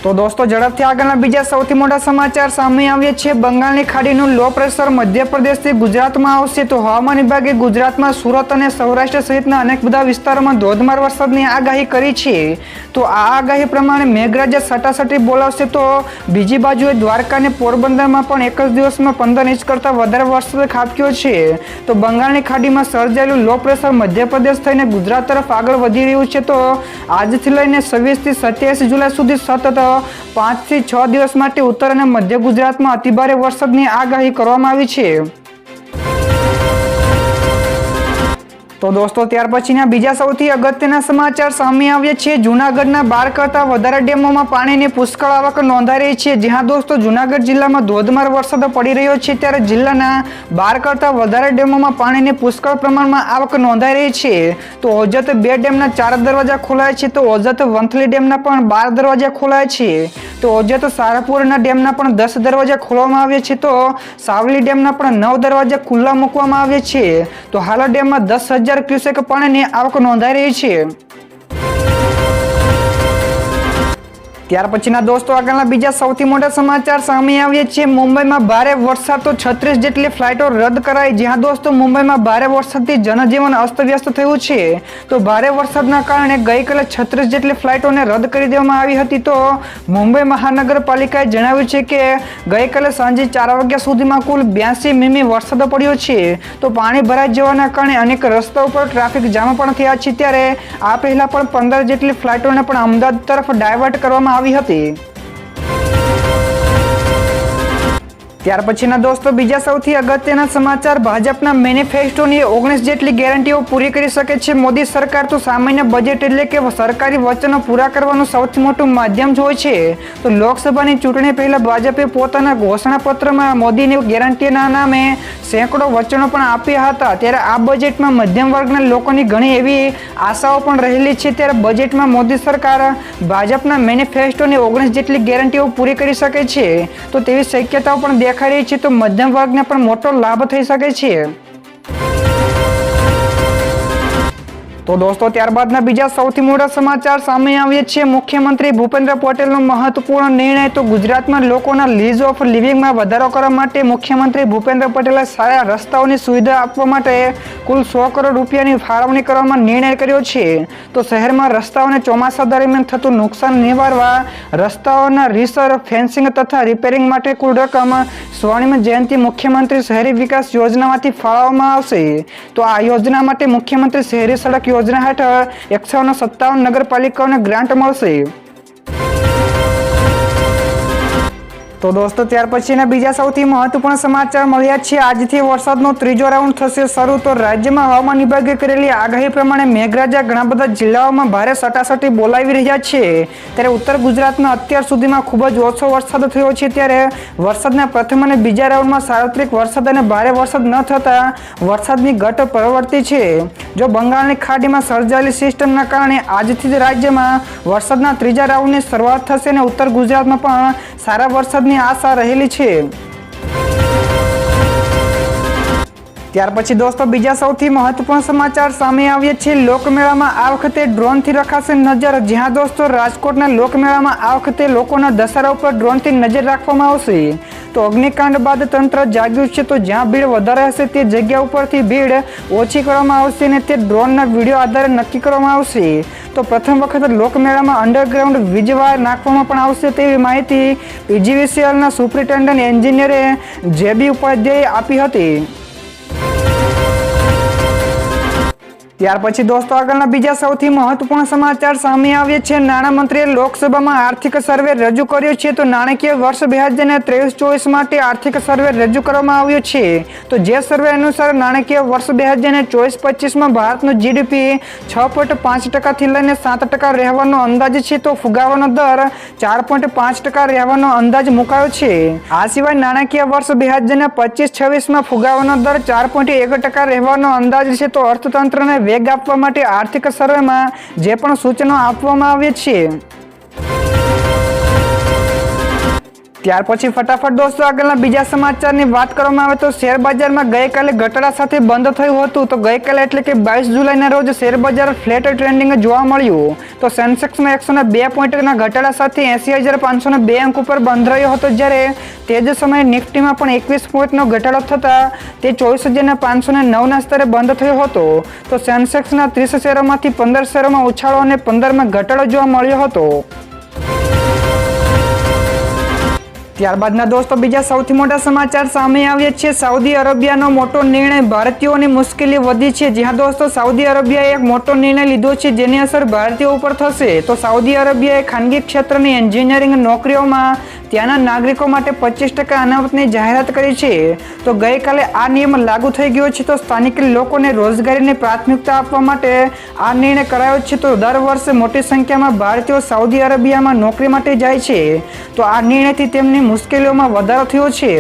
તો દોસ્તો ઝડપથી આગળના બીજા સૌથી મોટા સમાચાર સામે આવ્યા છે। બંગાળની ખાડીનું લો પ્રેશર મધ્યપ્રદેશથી ગુજરાતમાં આવશે। તો હવામાન વિભાગે ગુજરાતમાં સુરત અને સૌરાષ્ટ્ર સહિતના અનેક બધા વિસ્તારોમાં ધોધમાર વરસાદની આગાહી કરી છે। તો આ આગાહી પ્રમાણે મેઘરાજા સટાસટી બોલાવશે। તો બીજી બાજુએ દ્વારકા અને પોરબંદરમાં પણ એક જ દિવસમાં 15 ઇંચ કરતાં વધારે વરસાદ ખાબક્યો છે। તો બંગાળની ખાડીમાં સર્જાયેલું લો પ્રેશર મધ્યપ્રદેશ થઈને ગુજરાત તરફ આગળ વધી રહ્યું છે। તો આજથી લઈને 26 થી 27 જુલાઈ સુધી સતત 5 થી 6 દિવસ માટે ઉત્તર અને મધ્ય ગુજરાતમાં અતિભારે વરસાદની આગાહી કરવામાં આવી છે। તો દોસ્તો ત્યાર પછીના બીજા સૌથી અગત્યના સમાચાર સામે આવ્યા છે। જૂનાગઢના 12 કરતાં વધારે ડેમોમાં પાણીની પુષ્કળ આવક નોંધાઈ રહી છે। જ્યાં દોસ્તો જૂનાગઢ જિલ્લામાં ધોધમાર વરસાદ પડી રહ્યો છે, ત્યારે જિલ્લાના 12 કરતાં વધારે ડેમોમાં પાણીની પુષ્કળ પ્રમાણમાં આવક નોંધાઈ રહી છે। તો ઓજત 2 ડેમના 4 દરવાજા ખોલાય છે, તો ઓજત વંથલી ડેમના પણ 12 દરવાજા ખોલાય છે। તો ઓજત સારપુરના ડેમના પણ 10 દરવાજા ખોલવામાં આવ્યા છે, તો સાવલી ડેમના પણ 9 દરવાજા ખુલ્લા મૂકવામાં આવ્યા છે। તો હાલ ડેમમાં 10,000 ક્યુસેક પાણીની આવક નોંધાઈ રહી છે। ત્યાર પછીના દોસ્તો આગળના બીજા સૌથી મોટા સમાચાર સામે આવ્યા છે। મુંબઈમાં ભારે વરસાદ, તો 36 જેટલી ફ્લાઇટો રદ કરાઈ। જ્યાં દોસ્તો મુંબઈમાં ભારે વરસાદથી જનજીવન અસ્તવ્યસ્ત થયું છે। તો ભારે વરસાદના કારણે ગઈકાલે 36 જેટલી ફ્લાઇટોને રદ કરી દેવામાં આવી હતી। તો મુંબઈ મહાનગરપાલિકાએ જણાવ્યું છે કે ગઈકાલે સાંજે 4 વાગ્યા સુધીમાં કુલ 82 મીમી વરસાદ પડ્યો છે। તો પાણી ભરાઈ જવાના કારણે અનેક રસ્તાઓ પર ટ્રાફિક જામ પણ થયા છે। ત્યારે આ પહેલા પણ 15 જેટલી ફ્લાઇટોને પણ અમદાવાદ તરફ ડાયવર્ટ કરવામાં આવી હતી। ત્યાર પછીના દોસ્તો બીજા સૌથી અગત્યના સમાચાર, ભાજપના મેનિફેસ્ટોની 19 જેટલી ગેરંટીઓ પૂરી કરી શકે છે મોદી સરકાર। તો સામાન્ય બજેટ એટલે કે સરકારી વચનો પૂરા કરવાનું સૌથી મોટું માધ્યમ જ હોય છે। તો લોકસભાની ચૂંટણી પહેલા ભાજપે પોતાના ઘોષણાપત્રમાં મોદીની ગેરંટીના નામે સેંકડો વચનો પણ આપ્યા હતા। ત્યારે આ બજેટમાં મધ્યમ વર્ગના લોકોની ઘણી એવી આશાઓ પણ રહેલી છે। ત્યારે બજેટમાં મોદી સરકાર ભાજપના મેનિફેસ્ટોની 19 જેટલી ગેરંટીઓ પૂરી કરી શકે છે। તો તેવી શક્યતાઓ પણ દેખાઈ રહી છે। તો મધ્યમ વર્ગને પણ મોટો લાભ થઈ શકે છે। તો દોસ્તો ત્યારબાદના બીજા સૌથી મોટા સમાચાર સામે આવ્યા છે। મુખ્યમંત્રી ભૂપેન્દ્ર પટેલનો મહત્વપૂર્ણ નિર્ણય। તો ગુજરાતમાં લોકોના લીઝ ઓફ લિવિંગમાં વધારો કરવા માટે મુખ્યમંત્રી ભૂપેન્દ્ર પટેલે સારા રસ્તાઓની સુવિધા આપવા માટે કુલ 100 કરોડ રૂપિયાની ફાળવણી કરવામાં નિર્ણય કર્યો છે। તો શહેરમાં રસ્તાઓને ચોમાસા દરમિયાન થતું નુકસાન નિવારવા રસ્તાઓના રીસર, ફેન્સિંગ તથા રિપેરિંગ માટે કુલ રકમ સ્વર્ણિમ જયંતિ મુખ્યમંત્રી શહેરી વિકાસ યોજનામાંથી ફાળવવામાં આવશે। તો આ યોજના માટે મુખ્યમંત્રી શહેરી સડક યોજના હેઠળ 157 નગરપાલિકાઓને ગ્રાન્ટ મળશે। તો દોસ્તો ત્યાર પછીના બીજા સૌથી મહત્વપૂર્ણ સમાચાર મળ્યા છે। આજથી વરસાદનો ત્રીજો રાઉન્ડ થશે શરૂ। તો રાજ્યમાં હવામાન વિભાગે કરેલી આગાહી પ્રમાણે મેઘરાજા ઘણા બધા જિલ્લાઓમાં ભારે સટાસટી બોલાવી રહ્યા છે। ત્યારે ઉત્તર ગુજરાતમાં અત્યાર સુધીમાં ખૂબ જ ઓછો વરસાદ થયો છે। ત્યારે વરસાદના પ્રથમ અને બીજા રાઉન્ડમાં સાર્વત્રિક વરસાદ અને ભારે વરસાદ ન થતા વરસાદની ઘટ પ્રવર્તી છે। જો બંગાળની ખાડીમાં સર્જાયેલી સિસ્ટમના કારણે આજથી જ રાજ્યમાં વરસાદના ત્રીજા રાઉન્ડની શરૂઆત થશે અને ઉત્તર ગુજરાતમાં પણ સારા વરસાદ આશા રહેલી છે। ત્યાર પછી દોસ્તો બીજા સૌથી મહત્વપૂર્ણ સમાચાર સામે આવ્યા છે। લોકમેળામાં આ વખતે ડ્રોનથી રખાશે નજર। જ્યાં દોસ્તો રાજકોટના લોકમેળામાં આ વખતે લોકોના દશેરા ઉપર ડ્રોનથી નજર રાખવામાં આવશે। તો અગ્નિકાંડ બાદ તંત્ર જાગ્યું છે। તો જ્યાં ભીડ વધારે હશે તે જગ્યા ઉપરથી ભીડ ઓછી કરવામાં આવશે અને તે ડ્રોનના વિડીયો આધારે નક્કી કરવામાં આવશે। તો પ્રથમ વખત લોકમેળામાં અંડરગ્રાઉન્ડ વીજવાયર નાખવામાં પણ આવશે તેવી માહિતી પીજીવીસીએલના સુપ્રિન્ટેન્ડન્ટ એન્જિનિયરે જેબી ઉપાધ્યાયે આપી હતી। ત્યાર પછી દોસ્તો આગળના બીજા સૌથી મહત્વપૂર્ણ સમાચાર સામે આવ્યા છે। નાણામંત્રીએ લોકસભામાં આર્થિક સર્વે રજૂ કર્યો છે। તો નાણાકીય વર્ષ 2023-24 માટે આર્થિક સર્વે રજૂ કરવામાં આવ્યો છે। તો જે સર્વે અનુસાર નાણાકીય વર્ષ 2024-25માં ભારતનું જીડીપી 6.5% લઈને 7% રહેવાનો અંદાજ છે। તો ફુગાવાનો દર 4.5% રહેવાનો અંદાજ મુકાયો છે। આ સિવાય નાણાકીય વર્ષ 2025-26માં ફુગાવાનો દર 4.1% રહેવાનો અંદાજ છે। તો અર્થતંત્રને વેગ આપવા માટે આર્થિક સર્વેમાં જે પણ સૂચનો આપવામાં આવે છે। ત્યાર પછી ફટાફટ દોસ્તો આગળના બીજા સમાચારની વાત કરવામાં આવે તો શેર બજારમાં ગઈકાલે ઘટાડા સાથે બંધ થયું હતું. તો ગઈકાલે એટલે કે 22 જુલાઈના રોજ શેર બજાર ફ્લેટ ટ્રેન્ડિંગ જોવા મળ્યું. તો સેન્સેક્સમાં 102 પોઈન્ટના ઘટાડા સાથે 80,502 અંક ઉપર બંધ રહ્યો હતો, જ્યારે તે જ સમયે નિફ્ટીમાં પણ 21 પોઈન્ટનો ઘટાડો થતાં તે 24,509ના સ્તરે બંધ થયો હતો. તો સેન્સેક્સના 30 શેરોમાંથી 15 શેરોમાં ઉછાળો અને 15માં ઘટાડો જોવા મળ્યો હતો. ત્યારબાદના દોસ્તો બીજા સૌથી મોટા સમાચાર સામે આવ્યા છે. સાઉદી અરેબિયાનો મોટો નિર્ણય, ભારતીયોની મુશ્કેલી વધી છે. જ્યાં દોસ્તો સાઉદી અરેબિયાએ એક મોટો નિર્ણય લીધો છે જેની અસર ભારતીયો ઉપર થશે. તો સાઉદી અરેબિયાએ ખાનગી ક્ષેત્રની એન્જિનિયરિંગ નોકરીઓમાં ત્યાંના નાગરિકો માટે 25% અનામતની જાહેરાત કરી છે. તો ગઈકાલે આ નિયમ લાગુ થઈ ગયો છે. તો સ્થાનિક લોકોને રોજગારીની પ્રાથમિકતા આપવા માટે આ નિર્ણય કરાયો છે. તો દર વર્ષે મોટી સંખ્યામાં ભારતીયો સાઉદી અરેબિયામાં નોકરી માટે જાય છે. તો આ નિર્ણયથી તેમની મુશ્કેલીઓમાં વધારો થયો છે.